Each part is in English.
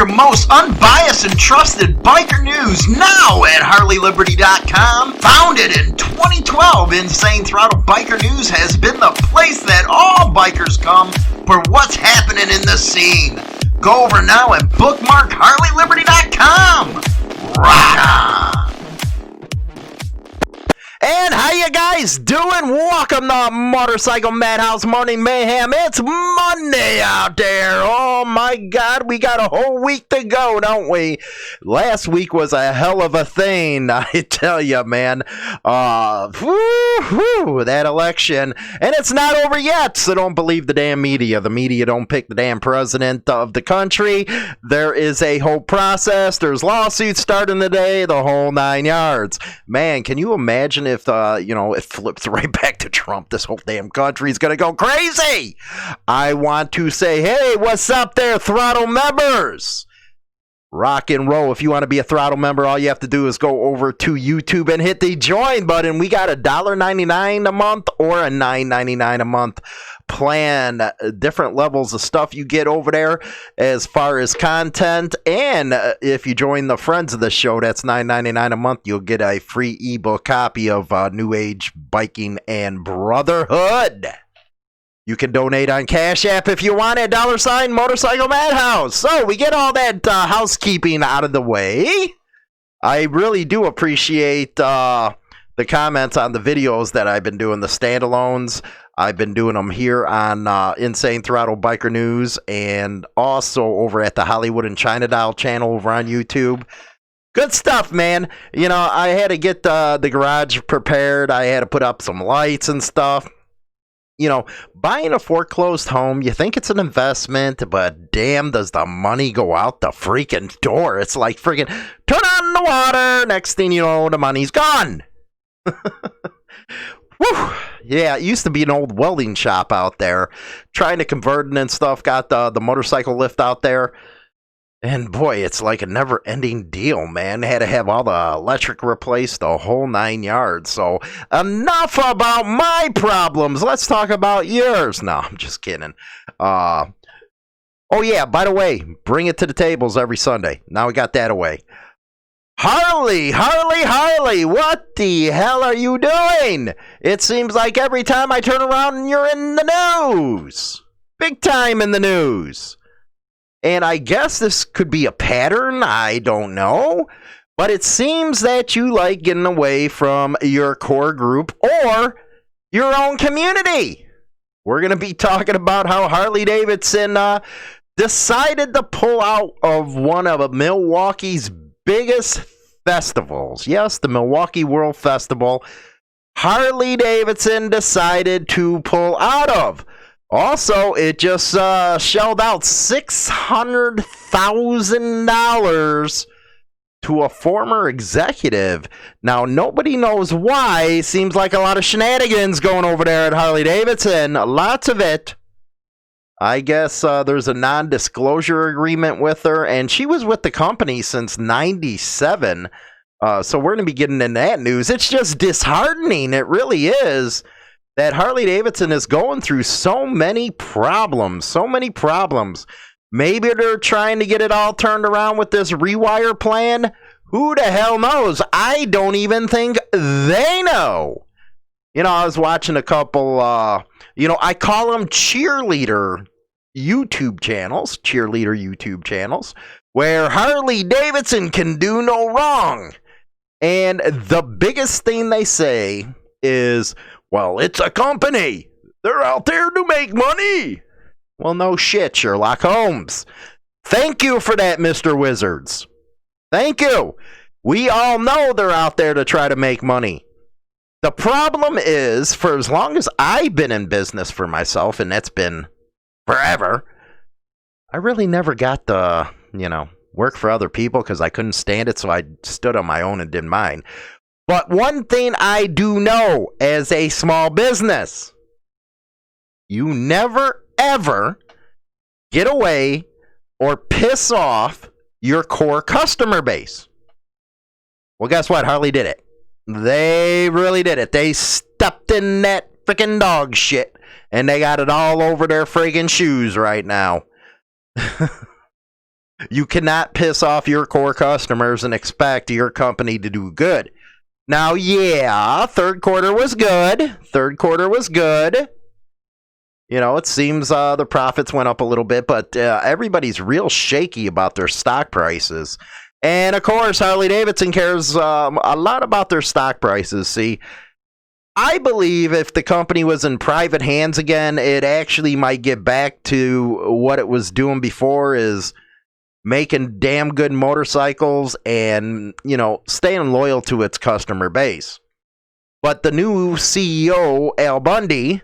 your most unbiased and trusted biker news now at HarleyLiberty.com. Founded in 2012, Insane Throttle Biker News has been the place that all bikers come for what's happening in the scene. Go over now and bookmark HarleyLiberty.com. Rock on! And how you guys doing? Welcome to Motorcycle Madhouse Morning Mayhem. It's Monday out there. Oh my God, we got a whole week to go, don't we? Last week was a hell of a thing, I tell you, man. That election. And it's not over yet, so don't believe the damn media. The media don't pick the damn president of the country. There is a whole process. There's lawsuits starting today, the whole 9 yards. Man, can you imagine if it flips right back to Trump? This whole damn country's gonna go crazy. I want to say, hey, what's up there, Throttle members? Rock and roll. If you want to be a Throttle member, all you have to do is go over to YouTube and hit the join button. We got $1.99 a month or a $9.99 a month plan. Different levels of stuff you get over there as far as content. And if you join the Friends of the Show, that's $9.99 a month. You'll get a free ebook copy of New Age Biking and Brotherhood. You can donate on Cash App if you want it, $ Motorcycle Madhouse. So we get all that housekeeping out of the way. I really do appreciate the comments on the videos that I've been doing, the standalones. I've been doing them here on Insane Throttle Biker News and also over at the Hollywood and China Doll channel over on YouTube. Good stuff, man. You know, I had to get the garage prepared. I had to put up some lights and stuff. You know, buying a foreclosed home, you think it's an investment, but damn, does the money go out the freaking door. It's like freaking turn on the water. Next thing you know, the money's gone. Whew. Yeah, it used to be an old welding shop out there. Trying to convert it and stuff. Got the motorcycle lift out there. And boy, it's like a never-ending deal, man. Had to have all the electric replaced, the whole 9 yards. So enough about my problems. Let's talk about yours. No, I'm just kidding. Oh yeah, by the way, bring it to the tables every Sunday. Now we got that away. Harley, what the hell are you doing? It seems like every time I turn around, you're in the news. Big time in the news. And I guess this could be a pattern, I don't know. But it seems that you like getting away from your core group or your own community. We're going to be talking about how Harley-Davidson decided to pull out of one of Milwaukee's biggest festivals. Yes, the Milwaukee World Festival. Harley-Davidson decided to pull out of. Also, it just shelled out $600,000 to a former executive. Now, nobody knows why. Seems like a lot of shenanigans going over there at Harley-Davidson. Lots of it. I guess there's a non-disclosure agreement with her, and she was with the company since '97. So we're going to be getting into that news. It's just disheartening. It really is. That Harley-Davidson is going through so many problems. Maybe they're trying to get it all turned around with this rewire plan. Who the hell knows? I don't even think they know. You know, I was watching a couple, I call them cheerleader YouTube channels, where Harley-Davidson can do no wrong. And the biggest thing they say is, well, it's a company. They're out there to make money. Well, no shit, Sherlock Holmes. Thank you for that, Mr. Wizards. Thank you. We all know they're out there to try to make money. The problem is, for as long as I've been in business for myself, and that's been forever, I really never got to, work for other people because I couldn't stand it, so I stood on my own and did mine. But one thing I do know as a small business, you never, ever get away or piss off your core customer base. Well, guess what? Harley did it. They really did it. They stepped in that freaking dog shit, and they got it all over their friggin' shoes right now. You cannot piss off your core customers and expect your company to do good. Now, yeah, third quarter was good. You know, it seems the profits went up a little bit, but everybody's real shaky about their stock prices. And, of course, Harley-Davidson cares a lot about their stock prices. See, I believe if the company was in private hands again, it actually might get back to what it was doing before, is making damn good motorcycles and, you know, staying loyal to its customer base. But the new CEO, Al Bundy,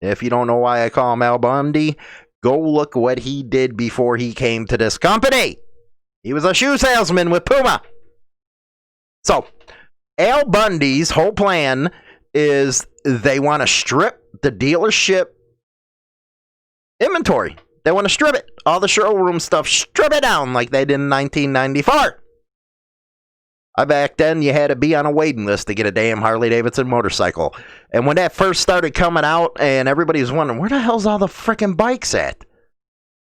if you don't know why I call him Al Bundy, go look what he did before he came to this company. He was a shoe salesman with Puma. So, Al Bundy's whole plan is they want to strip the dealership inventory. They want to strip it. All the showroom stuff, strip it down like they did in 1994. Back then, you had to be on a waiting list to get a damn Harley-Davidson motorcycle. And when that first started coming out, and everybody was wondering, where the hell's all the freaking bikes at?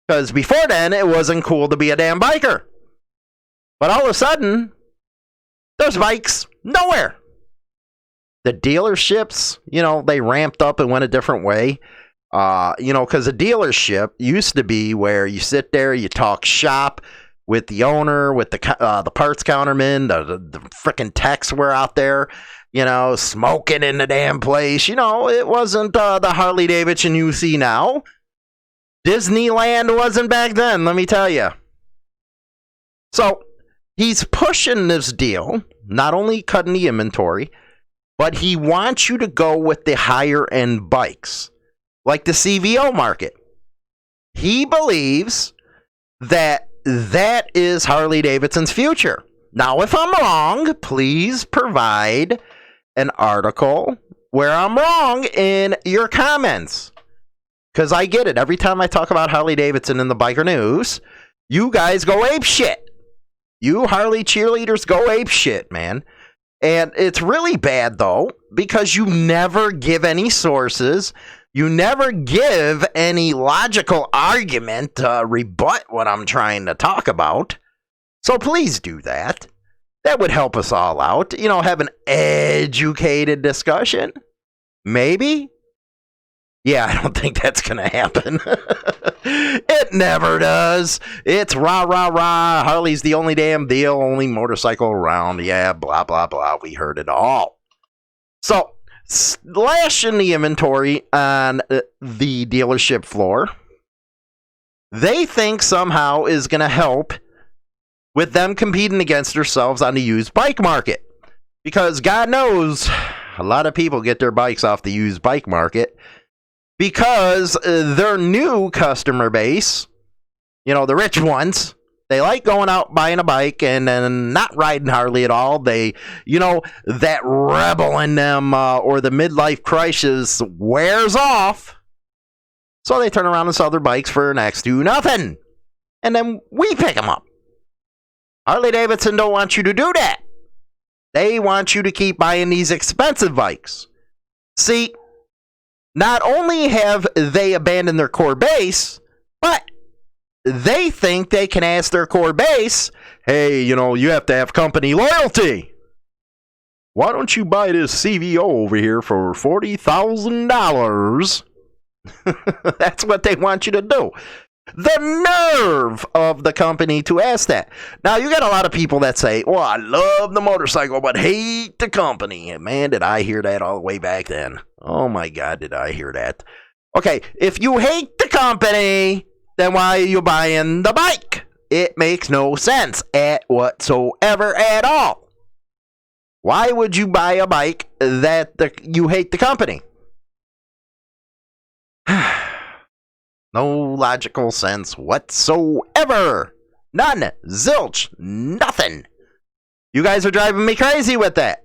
Because before then, it wasn't cool to be a damn biker. But all of a sudden, there's bikes nowhere. The dealerships, you know, they ramped up and went a different way. You know, because a dealership used to be where you sit there, you talk shop with the owner, with the parts counterman, the frickin' techs were out there, you know, smoking in the damn place. You know, it wasn't the Harley Davidson you see now. Disneyland wasn't back then, let me tell you. So, he's pushing this deal, not only cutting the inventory, but he wants you to go with the higher end bikes, like the CVO market. He believes that that is Harley-Davidson's future. Now, if I'm wrong, please provide an article where I'm wrong in your comments. Because I get it. Every time I talk about Harley-Davidson in the Biker News, you guys go ape shit. You Harley cheerleaders go ape shit, man. And it's really bad, though, because you never give any sources. You never give any logical argument to rebut what I'm trying to talk about. So please do that. That would help us all out. You know, have an educated discussion. Maybe? Yeah, I don't think that's going to happen. It never does. It's rah, rah, rah. Harley's the only damn deal, only motorcycle around. Yeah, blah, blah, blah. We heard it all. So, slashing the inventory on the dealership floor, they think somehow is going to help with them competing against themselves on the used bike market. Because God knows, a lot of people get their bikes off the used bike market because their new customer base, you know, the rich ones, they like going out buying a bike and then not riding Harley at all. They, you know, that rebel in them or the midlife crisis wears off. So they turn around and sell their bikes for next to nothing. And then we pick them up. Harley-Davidson don't want you to do that. They want you to keep buying these expensive bikes. See, not only have they abandoned their core base, but they think they can ask their core base, hey, you know, you have to have company loyalty. Why don't you buy this CVO over here for $40,000? That's what they want you to do. The nerve of the company to ask that. Now, you got a lot of people that say, well, I love the motorcycle, but hate the company. And man, did I hear that all the way back then. Oh my God, did I hear that. Okay, if you hate the company, then why are you buying the bike? It makes no sense whatsoever at all. Why would you buy a bike that you hate the company? No logical sense whatsoever. None. Zilch. Nothing. You guys are driving me crazy with that.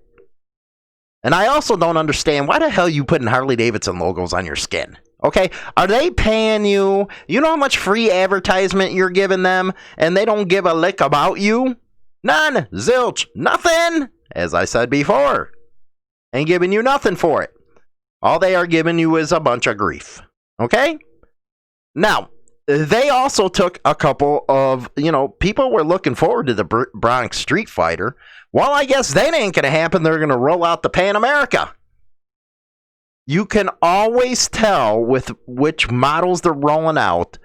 And I also don't understand why the hell you putting Harley-Davidson logos on your skin. Okay? Are they paying you? You know how much free advertisement you're giving them? And they don't give a lick about you? None. Zilch. Nothing. As I said before. Ain't giving you nothing for it. All they are giving you is a bunch of grief. Okay? Now, they also took a couple of, people were looking forward to the Bronx Street Fighter. Well, I guess that ain't going to happen. They're going to roll out the Pan America. You can always tell with which models they're rolling out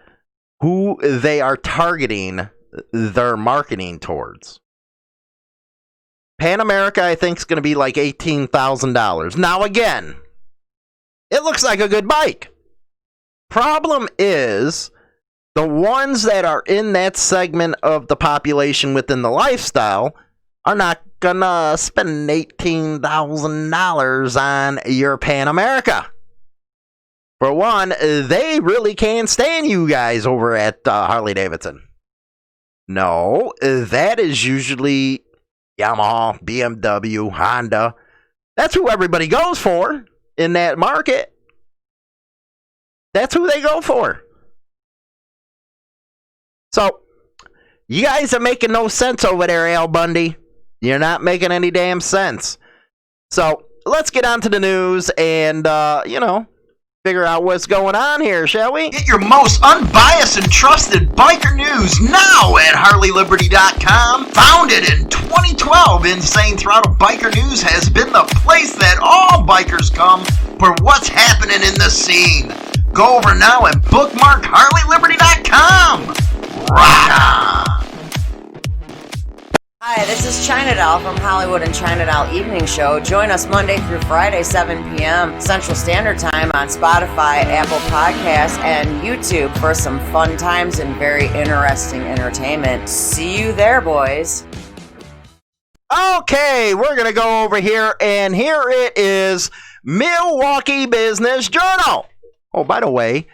who they are targeting their marketing towards. Pan America, I think, is going to be like $18,000. Now, again, it looks like a good bike. Problem is, the ones that are in that segment of the population within the lifestyle are not going to spend $18,000 on your Pan America. For one, they really can't stand you guys over at Harley-Davidson. No, that is usually Yamaha, BMW, Honda. That's who everybody goes for in that market. That's who they go for. So, you guys are making no sense over there, Al Bundy. You're not making any damn sense. So, let's get on to the news and, figure out what's going on here, shall we? Get your most unbiased and trusted biker news now at HarleyLiberty.com. Founded in 2012, Insane Throttle Biker News has been the place that all bikers come for what's happening in the scene. Go over now and bookmark HarleyLiberty.com. Rock on! Hi, this is China Doll from Hollywood and China Doll Evening Show. Join us Monday through Friday, 7 p.m. Central Standard Time on Spotify, Apple Podcasts, and YouTube for some fun times and very interesting entertainment. See you there, boys. Okay, we're going to go over here, and here it is, Milwaukee Business Journal. Oh, by the way,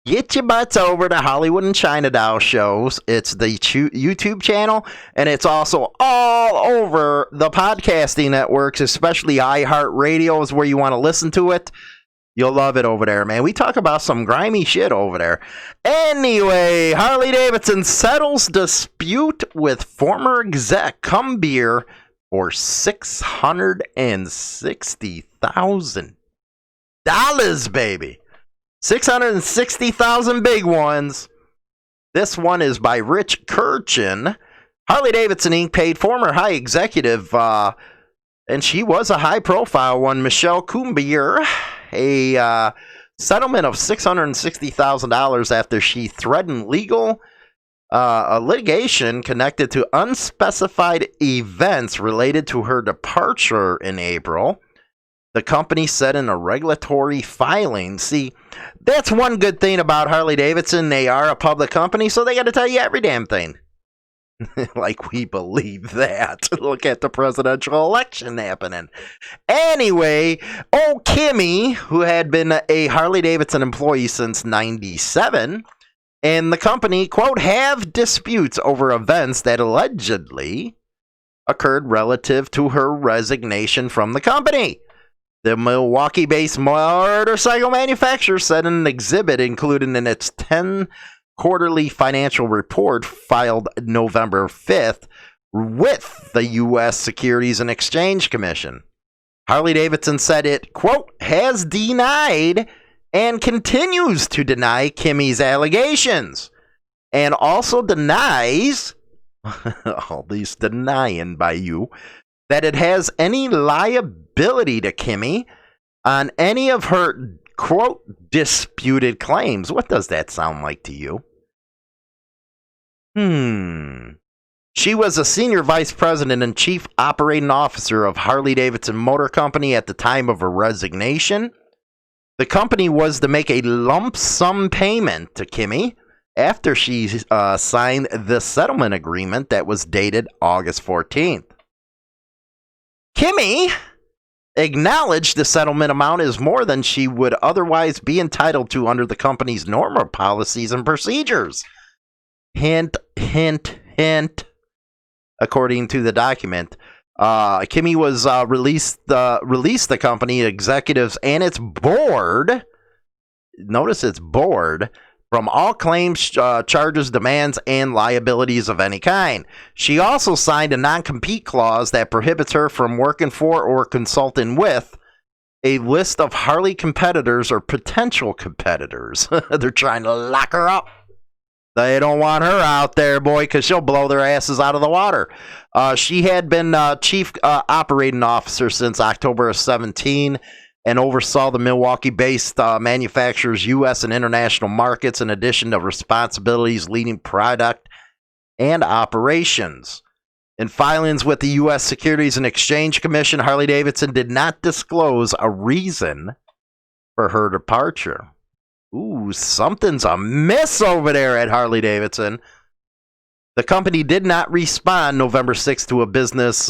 get your butts over to Hollywood and China Doll shows. It's the YouTube channel, and it's also all over the podcasting networks, especially iHeartRadio is where you want to listen to it. You'll love it over there, man. We talk about some grimy shit over there. Anyway, Harley-Davidson settles dispute with former exec Cumbeer for $660,000, baby. 660,000 big ones. This one is by Rich Kirchen. Harley-Davidson Inc. paid former high executive, and she was a high-profile one, Michelle Cumbeer, a settlement of $660,000 after she threatened legal litigation connected to unspecified events related to her departure in April. The company said in a regulatory filing. See, that's one good thing about Harley-Davidson. They are a public company, so they got to tell you every damn thing. Like we believe that. Look at the presidential election happening. Anyway, old Kimmy, who had been a Harley-Davidson employee since 97, and the company, quote, have disputes over events that allegedly occurred relative to her resignation from the company. The Milwaukee-based motorcycle manufacturer said in an exhibit included in its 10 quarterly financial report filed November 5th with the U.S. Securities and Exchange Commission. Harley-Davidson said it, quote, has denied and continues to deny Kimmy's allegations, and also denies, all these denying by you, that it has any liability to Kimmy on any of her, quote, disputed claims. What does that sound like to you? She was a senior vice president and chief operating officer of Harley-Davidson Motor Company at the time of her resignation. The company was to make a lump sum payment to Kimmy after she signed the settlement agreement that was dated August 14th. Kimmy acknowledged the settlement amount is more than she would otherwise be entitled to under the company's normal policies and procedures. Hint, hint, hint. According to the document, Kimmy was released the company executives and its board. Notice its board. From all claims, charges, demands, and liabilities of any kind. She also signed a non-compete clause that prohibits her from working for or consulting with a list of Harley competitors or potential competitors. They're trying to lock her up. They don't want her out there, boy, because she'll blow their asses out of the water. She had been chief operating officer since October of 17 and oversaw the Milwaukee-based manufacturer's U.S. and international markets in addition to responsibilities leading product and operations. In filings with the U.S. Securities and Exchange Commission, Harley-Davidson did not disclose a reason for her departure. Ooh, something's amiss over there at Harley-Davidson. The company did not respond November 6th to a business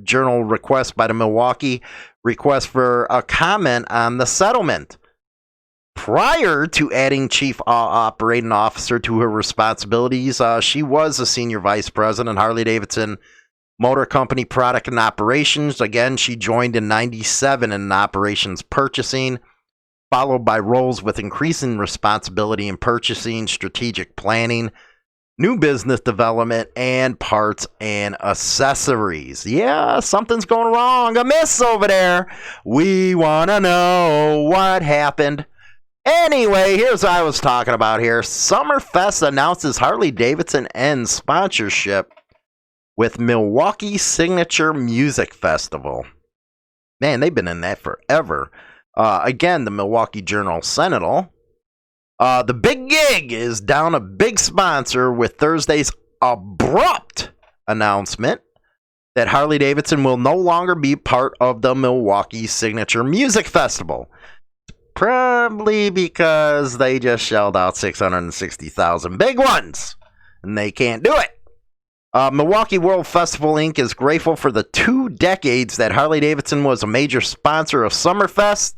journal request by the Milwaukee request for a comment on the settlement. Prior to adding chief operating officer to her responsibilities, she was a senior vice president, Harley-Davidson Motor Company product and operations. Again, she joined in 97 in operations purchasing, followed by roles with increasing responsibility in purchasing, strategic planning, new business development, and parts and accessories. Yeah, something's going wrong. Amiss over there. We want to know what happened. Anyway, here's what I was talking about here. Summerfest announces Harley-Davidson ends sponsorship with Milwaukee Signature Music Festival. Man, they've been in that forever. Again, the Milwaukee Journal-Sentinel. The big gig is down a big sponsor with Thursday's abrupt announcement that Harley-Davidson will no longer be part of the Milwaukee Signature Music Festival. Probably because they just shelled out $660,000 big ones, and they can't do it. Milwaukee World Festival Inc. is grateful for the 2 decades that Harley-Davidson was a major sponsor of Summerfest,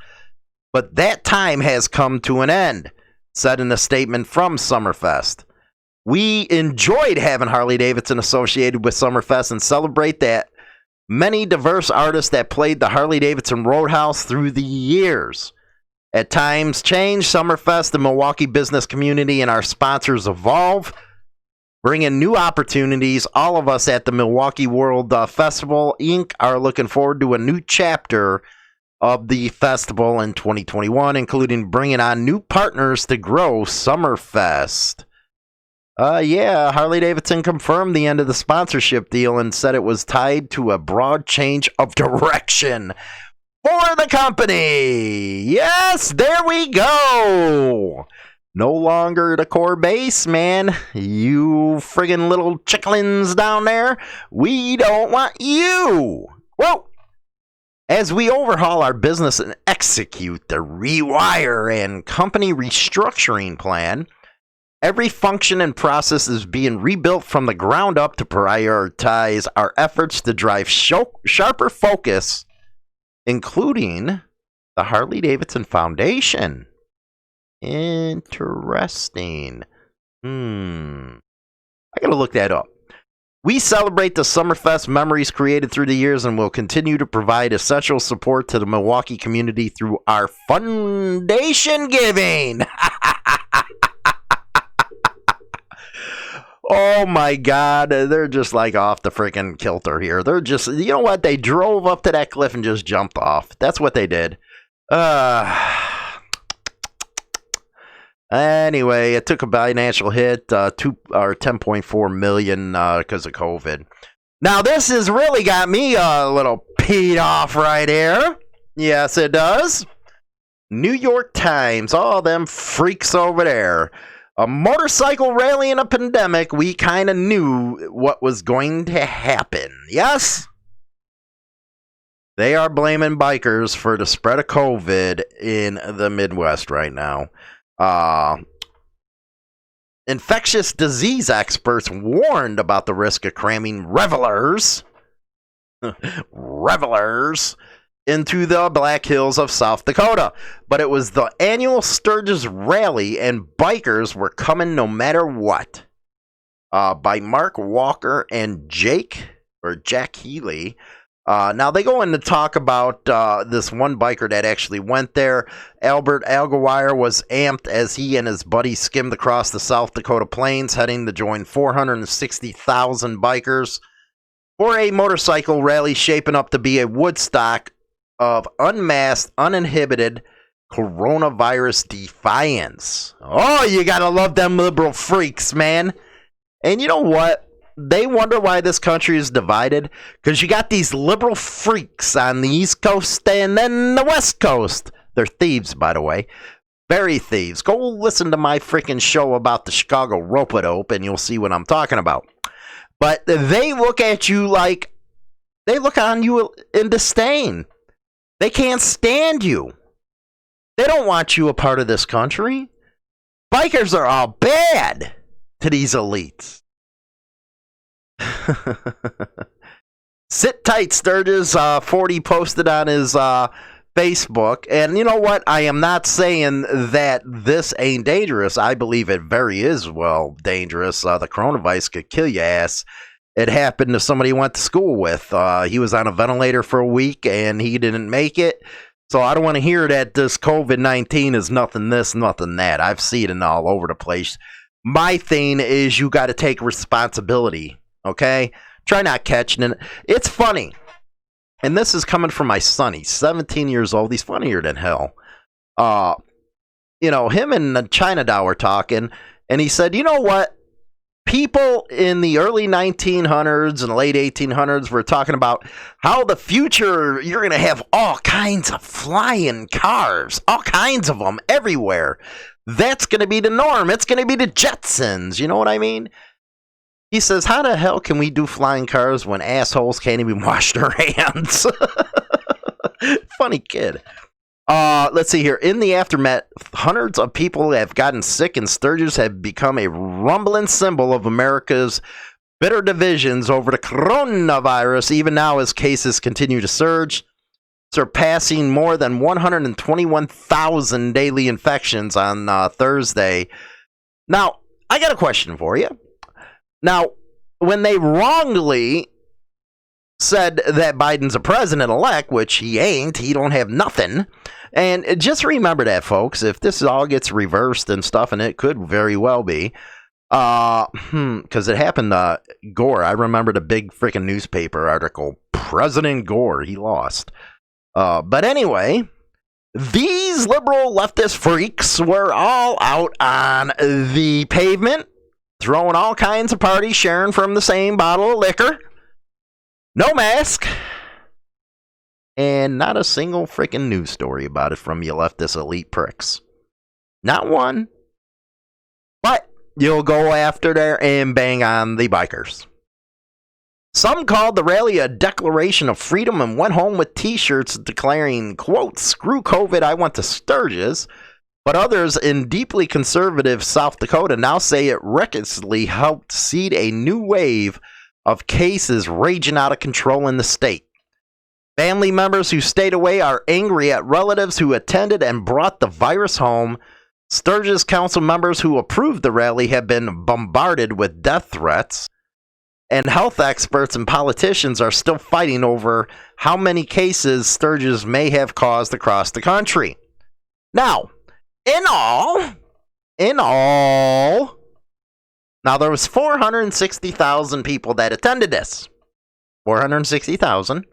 but that time has come to an end, said in a statement from Summerfest. We enjoyed having Harley-Davidson associated with Summerfest and celebrate that many diverse artists that played the Harley-Davidson Roadhouse through the years. At times change, Summerfest, the Milwaukee business community, and our sponsors evolve, bringing new opportunities. All of us at the Milwaukee World Festival Inc. are looking forward to a new chapter of the festival in 2021, including bringing on new partners to grow Summerfest. Harley-Davidson confirmed the end of the sponsorship deal and said it was tied to a broad change of direction for the company. Yes, there we go. No longer the core base, man. You friggin' little chicklins down there. We don't want you. Whoa. As we overhaul our business and execute the rewire and company restructuring plan, every function and process is being rebuilt from the ground up to prioritize our efforts to drive sharper focus, including the Harley-Davidson Foundation. Interesting. I gotta look that up. We celebrate the Summerfest memories created through the years and will continue to provide essential support to the Milwaukee community through our foundation giving. Oh my God, they're just like off the freaking kilter here. They're just, you know what? They drove up to that cliff and just jumped off. That's what they did. Anyway, it took a financial hit, $10.4 million because of COVID. Now, this has really got me a little peed off right here. Yes, it does. New York Times, all them freaks over there. A motorcycle rally in a pandemic, we kind of knew what was going to happen. Yes? They are blaming bikers for the spread of COVID in the Midwest right now. Infectious disease experts warned about the risk of cramming revelers into the Black Hills of South Dakota. But it was the annual Sturgis rally, and bikers were coming no matter what. By Mark Walker and Jack Healy. Now, they go in to talk about this one biker that actually went there. Albert Alguire was amped as he and his buddy skimmed across the South Dakota plains, heading to join 460,000 bikers for a motorcycle rally shaping up to be a Woodstock of unmasked, uninhibited coronavirus defiance. Oh, you gotta love them liberal freaks, man. And you know what? They wonder why this country is divided, because you got these liberal freaks on the East Coast and then the West Coast. They're thieves, by the way. Very thieves. Go listen to my freaking show about the Chicago rope-a-dope and you'll see what I'm talking about. But they look at you like, they look on you in disdain. They can't stand you. They don't want you a part of this country. Bikers are all bad to these elites. Sit tight, Sturgis. 40 posted on his Facebook. And you know what? I am not saying that this ain't dangerous. I believe it very is well dangerous. The coronavirus could kill your ass. It happened to somebody you went to school with. He was on a ventilator for a week and he didn't make it. So I don't want to hear that this COVID-19 is nothing this, nothing that. I've seen it all over the place. My thing is you got to take responsibility, okay? Try not catching it. It's funny. And this is coming from my son. He's 17 years old. He's funnier than hell. Him and China Dow were talking, and he said, you know what? People in the early 1900s and late 1800s were talking about how the future, you're going to have all kinds of flying cars, all kinds of them everywhere. That's going to be the norm. It's going to be the Jetsons. You know what I mean? He says, how the hell can we do flying cars when assholes can't even wash their hands? Funny kid. Let's see here. In the aftermath, hundreds of people have gotten sick, and Sturgis have become a rumbling symbol of America's bitter divisions over the coronavirus, even now as cases continue to surge, surpassing more than 121,000 daily infections on Thursday. Now, I got a question for you. Now, when they wrongly said that Biden's a president-elect, which he ain't, he don't have nothing, and just remember that, folks, if this all gets reversed and stuff, and it could very well be, because it happened to Gore. I remember the big freaking newspaper article, President Gore, he lost. But anyway, these liberal leftist freaks were all out on the pavement, throwing all kinds of parties, sharing from the same bottle of liquor. No mask. And not a single freaking news story about it from you leftist elite pricks. Not one. But you'll go after there and bang on the bikers. Some called the rally a declaration of freedom and went home with t-shirts declaring, quote, screw COVID, I went to Sturgis. But others in deeply conservative South Dakota now say it recklessly helped seed a new wave of cases raging out of control in the state. Family members who stayed away are angry at relatives who attended and brought the virus home. Sturgis council members who approved the rally have been bombarded with death threats. And health experts and politicians are still fighting over how many cases Sturgis may have caused across the country. Now, in all, now there was 460,000 people that attended this. 460,000.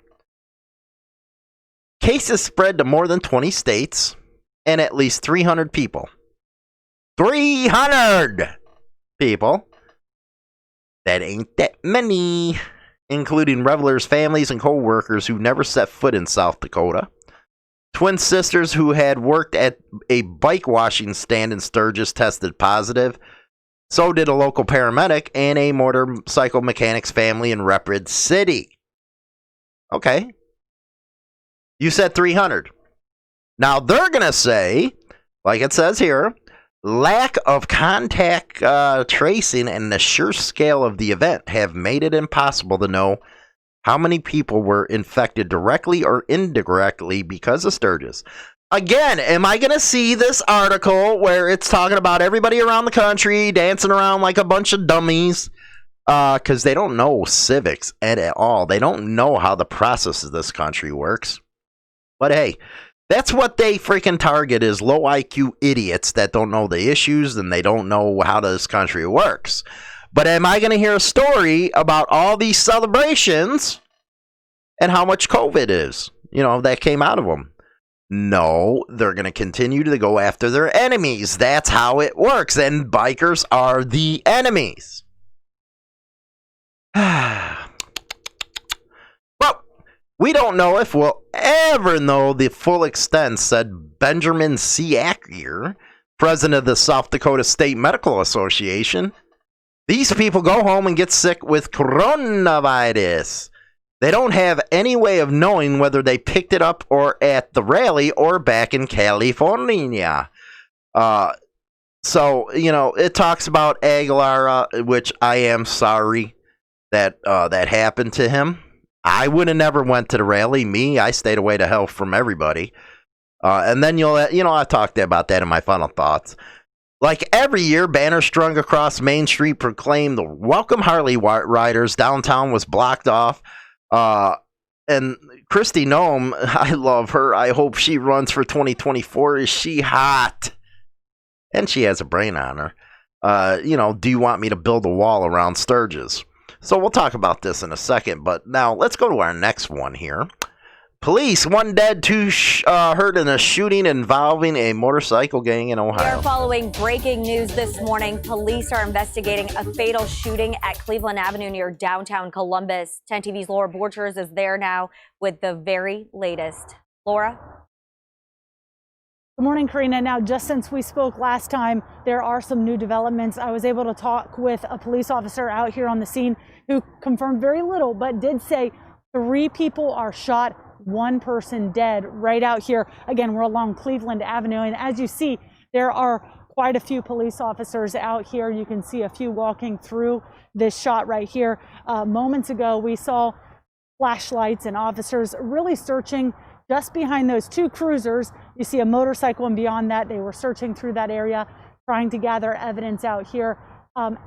Cases spread to more than 20 states and at least 300 people. 300 people. That ain't that many, including revelers, families, and co-workers who never set foot in South Dakota. Twin sisters who had worked at a bike washing stand in Sturgis tested positive. So did a local paramedic and a motorcycle mechanic's family in Rapid City. Okay. You said 300. Now they're going to say, like it says here, lack of contact tracing and the sheer scale of the event have made it impossible to know how many people were infected directly or indirectly because of Sturgis. Again, am I going to see this article where it's talking about everybody around the country dancing around like a bunch of dummies? Because they don't know civics at all. They don't know how the process of this country works. But hey, that's what they freaking target, is low IQ idiots that don't know the issues and they don't know how this country works. But am I going to hear a story about all these celebrations and how much COVID is, that came out of them? No, they're going to continue to go after their enemies. That's how it works. And bikers are the enemies. Well, we don't know if we'll ever know the full extent, said Benjamin C. Acker, president of the South Dakota State Medical Association. These people go home and get sick with coronavirus. They don't have any way of knowing whether they picked it up or at the rally or back in California. So, it talks about Aguilar, which I am sorry that that happened to him. I would have never went to the rally. I stayed away to hell from everybody. And then I talked about that in my final thoughts. Like every year, banners strung across Main Street proclaimed the welcome Harley riders. Downtown was blocked off. And Kristi Noem, I love her. I hope she runs for 2024. Is she hot? And she has a brain on her. Do you want me to build a wall around Sturgis? So we'll talk about this in a second, but now let's go to our next one here. Police, 1 dead, 2 hurt in a shooting involving a motorcycle gang in Ohio. We are following breaking news this morning. Police are investigating a fatal shooting at Cleveland Avenue near downtown Columbus. 10 TV's Laura Borchers is there now with the very latest. Laura? Good morning, Karina. Now, just since we spoke last time, there are some new developments. I was able to talk with a police officer out here on the scene who confirmed very little, but did say 3 people are shot, 1 person dead right out here. Again, we're along Cleveland Avenue, and as you see, there are quite a few police officers out here. You can see a few walking through this shot right here. Moments ago, we saw flashlights and officers really searching just behind those 2 cruisers. You see a motorcycle, and beyond that, they were searching through that area, trying to gather evidence out here.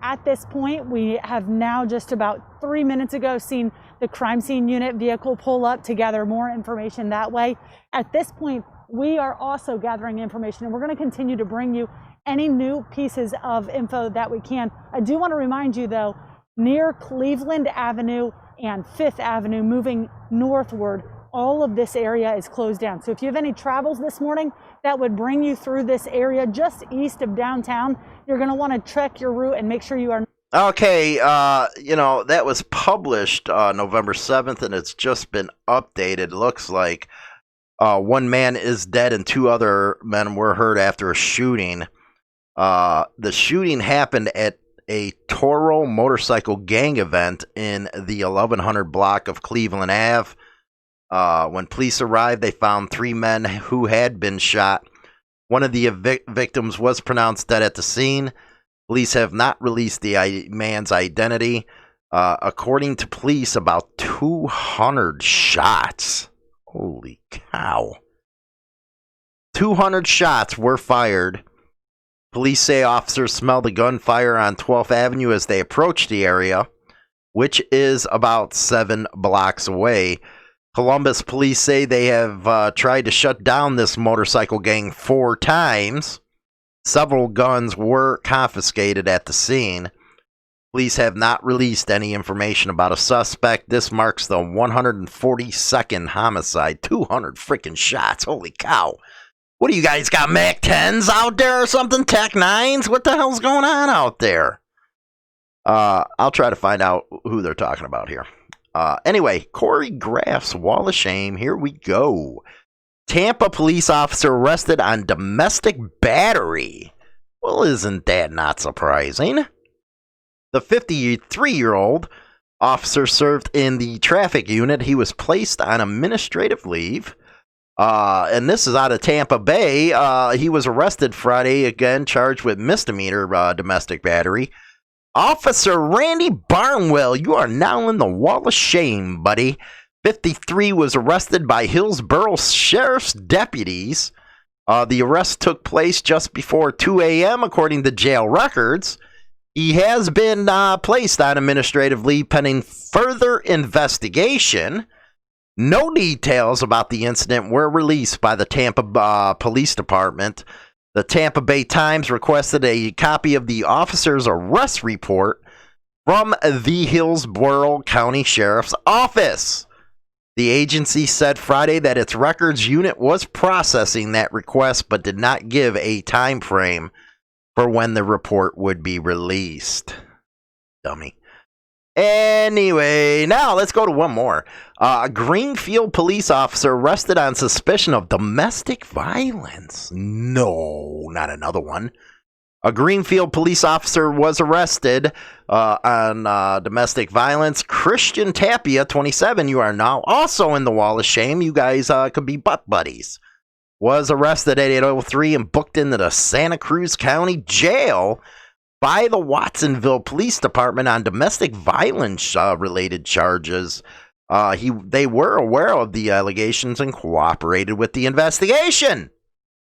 At this point, we have now just about 3 minutes ago seen the crime scene unit vehicle pull up to gather more information that way. At this point, we are also gathering information, and we're going to continue to bring you any new pieces of info that we can. I do want to remind you, though, near Cleveland Avenue and 5th Avenue, moving northward, all of this area is closed down. So if you have any travels this morning that would bring you through this area just east of downtown, you're going to want to check your route and make sure you are. Okay, that was published November 7th, and it's just been updated. Looks like 1 man is dead and 2 other men were hurt after a shooting. The shooting happened at a Throttle motorcycle gang event in the 1100 block of Cleveland Ave. When police arrived, they found 3 men who had been shot. One of the victims was pronounced dead at the scene. Police have not released the man's identity. According to police, about 200 shots. Holy cow. 200 shots were fired. Police say officers smelled the gunfire on 12th Avenue as they approached the area, which is about 7 blocks away. Columbus police say they have tried to shut down this motorcycle gang 4 times. Several guns were confiscated at the scene. Police have not released any information about a suspect. This marks the 142nd homicide. 200 freaking shots. Holy cow. What do you guys got, Mac 10s out there or something? Tech 9s? What the hell's going on out there? I'll try to find out who they're talking about here. Anyway, Corey Graff's Wall of Shame. Here we go. Tampa police officer arrested on domestic battery. Well, isn't that not surprising? The 53-year-old officer served in the traffic unit. He was placed on administrative leave. And this is out of Tampa Bay. He was arrested Friday, again, charged with misdemeanor domestic battery. Officer Randy Barnwell, you are now in the Wall of Shame, buddy. 53 was arrested by Hillsborough Sheriff's deputies. The arrest took place just before 2 a.m., according to jail records. He has been placed on administrative leave pending further investigation. No details about the incident were released by the Tampa Police Department. The Tampa Bay Times requested a copy of the officer's arrest report from the Hillsborough County Sheriff's Office. The agency said Friday that its records unit was processing that request but did not give a time frame for when the report would be released. Dummy. Anyway, now let's go to one more. A Greenfield police officer arrested on suspicion of domestic violence. No, not another one. A Greenfield police officer was arrested on domestic violence. Christian Tapia, 27, you are now also in the wall of shame. You guys could be butt buddies. Was arrested at 8:03 and booked into the Santa Cruz County Jail by the Watsonville Police Department on domestic violence related charges. They were aware of the allegations and cooperated with the investigation.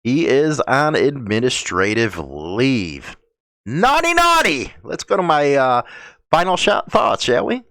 He is on administrative leave. Naughty, naughty. Let's go to my final thoughts, shall we?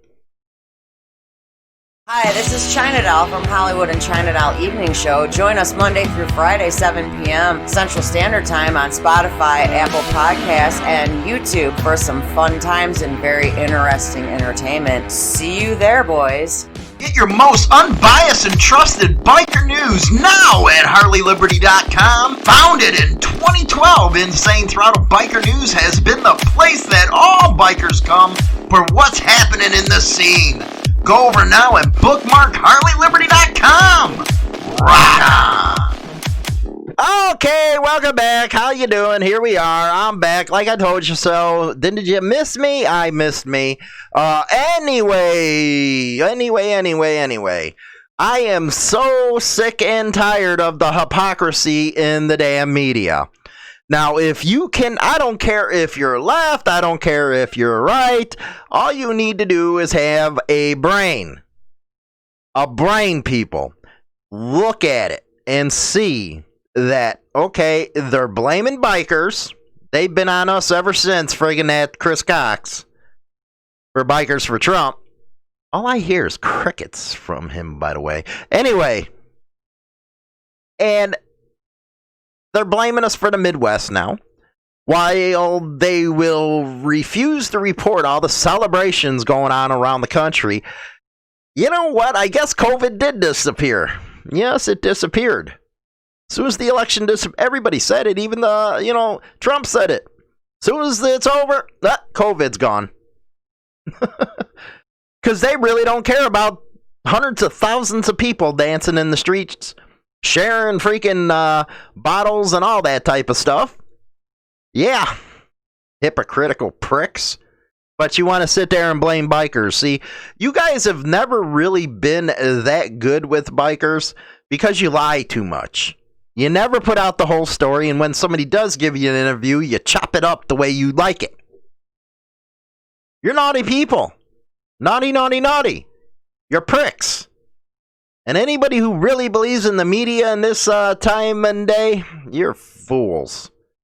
Hi, this is China Doll from Hollywood and China Doll Evening Show. Join us Monday through Friday, 7 p.m. Central Standard Time on Spotify, Apple Podcasts, and YouTube for some fun times and very interesting entertainment. See you there, boys. Get your most unbiased and trusted biker news now at HarleyLiberty.com. Founded in 2012, Insane Throttle Biker News has been the place that all bikers come for what's happening in the scene. Go over now and bookmark HarleyLiberty.com. Rock on! Okay, welcome back. How you doing? Here we are. I'm back. Like I told you so. Didn't you miss me? I missed me. Anyway. I am so sick and tired of the hypocrisy in the damn media. Now, if you can, I don't care if you're left, I don't care if you're right. All you need to do is have a brain. A brain, people. Look at it and see that, okay, they're blaming bikers. They've been on us ever since friggin' that Chris Cox for Bikers for Trump. All I hear is crickets from him, by the way. Anyway, and they're blaming us for the Midwest now, while they will refuse to report all the celebrations going on around the country. You know what? I guess COVID did disappear. Yes, it disappeared. As soon as the election disappeared, everybody said it. Even Trump said it. As soon as it's over, COVID's gone. Because they really don't care about hundreds of thousands of people dancing in the streets, sharing freaking bottles and all that type of stuff. Yeah. Hypocritical pricks. But you want to sit there and blame bikers. See, you guys have never really been that good with bikers because you lie too much. You never put out the whole story, and when somebody does give you an interview, you chop it up the way you like it. You're naughty people. Naughty, naughty, naughty. You're pricks. And anybody who really believes in the media in this time and day, you're fools.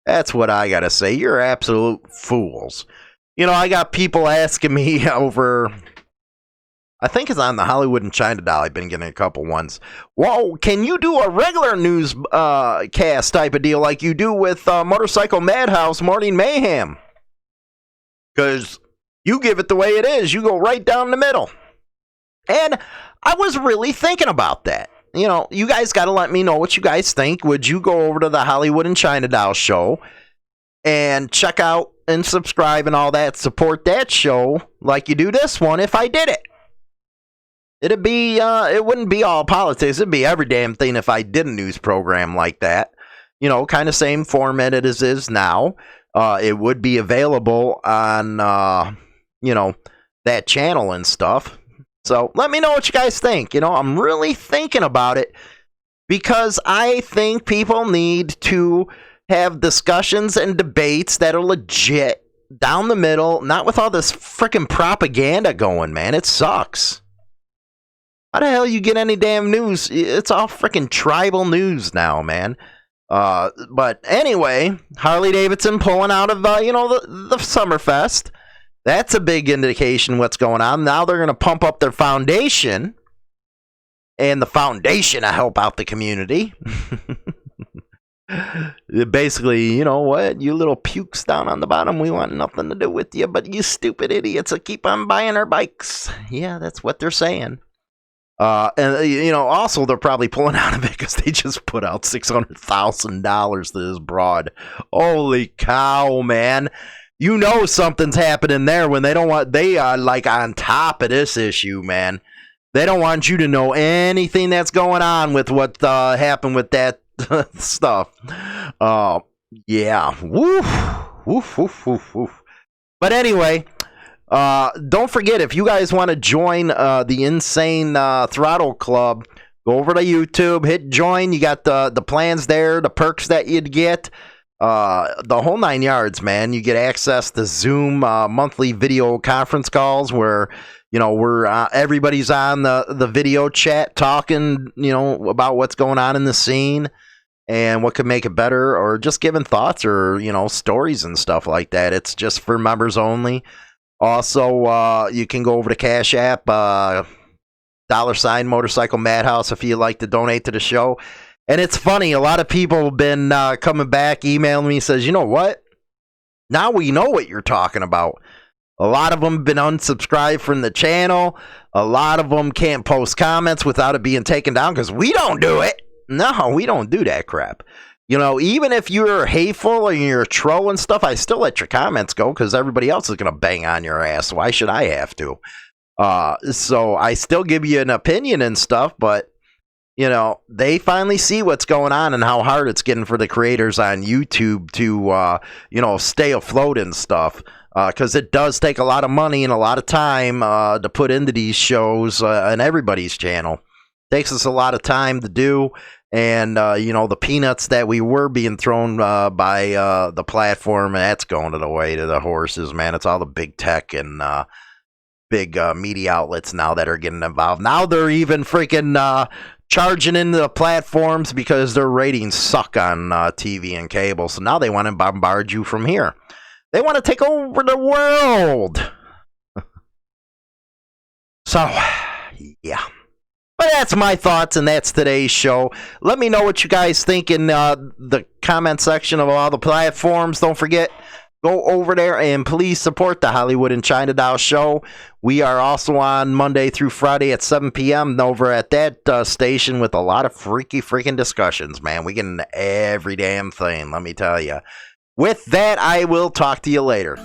That's what I gotta say. You're absolute fools. You know, I got people asking me over, I think it's on the Hollywood and China Doll. I've been getting a couple ones. Whoa, can you do a regular news cast type of deal like you do with Motorcycle Madhouse Morning Mayhem? Because you give it the way it is. You go right down the middle. And I was really thinking about that. You know, you guys got to let me know what you guys think. Would you go over to the Hollywood and China Doll show and check out and subscribe and all that, support that show like you do this one if I did it? It'd be, it wouldn't be all politics. It'd be every damn thing if I did a news program like that. You know, kind of same format it is now. It would be available on, you know, that channel and stuff. So let me know what you guys think. You know, I'm really thinking about it because I think people need to have discussions and debates that are legit, down the middle, not with all this freaking propaganda going, man. It sucks. How the hell you get any damn news? It's all freaking tribal news now, man. But anyway, Harley-Davidson pulling out of, the Summerfest. That's a big indication what's going on. Now they're going to pump up their foundation. And the foundation to help out the community. Basically, you know what? You little pukes down on the bottom. We want nothing to do with you. But you stupid idiots will keep on buying our bikes. Yeah, that's what they're saying. And also they're probably pulling out of it because they just put out $600,000 to this broad. Holy cow, man! Something's happening there when they are like on top of this issue, man. They don't want you to know anything that's going on with what happened with that stuff. Yeah. Woof. Woof, woof, woof, woof. But anyway, don't forget, if you guys want to join the Insane Throttle Club, go over to YouTube, hit join. You got the plans there, the perks that you'd get. The whole 9 yards, man. You get access to Zoom monthly video conference calls where we're everybody's on the video chat talking about what's going on in the scene and what could make it better, or just giving thoughts or stories and stuff like that. It's just for members only. Also, you can go over to Cash App, $, Motorcycle Madhouse, if you'd like to donate to the show. And it's funny, a lot of people have been coming back, emailing me, says, you know what? Now we know what you're talking about. A lot of them have been unsubscribed from the channel. A lot of them can't post comments without it being taken down because we don't do it. No, we don't do that crap. Even if you're hateful or you're a troll and stuff, I still let your comments go because everybody else is going to bang on your ass. Why should I have to? So I still give you an opinion and stuff, but they finally see what's going on and how hard it's getting for the creators on YouTube to, stay afloat and stuff. Because it does take a lot of money and a lot of time to put into these shows on everybody's channel. Takes us a lot of time to do. And, the peanuts that we were being thrown by the platform, that's going to the way to the horses, man. It's all the big tech and big media outlets now that are getting involved. Now they're even freaking charging into the platforms because their ratings suck on TV and cable. So now they want to bombard you from here. They want to take over the world. So, yeah. But that's my thoughts, and that's today's show. Let me know what you guys think in the comment section of all the platforms. Don't forget, go over there and please support the Hollywood and China Doll show. We are also on Monday through Friday at 7 p.m. over at that station with a lot of freaking discussions, man. We get into every damn thing, let me tell you. With that, I will talk to you later.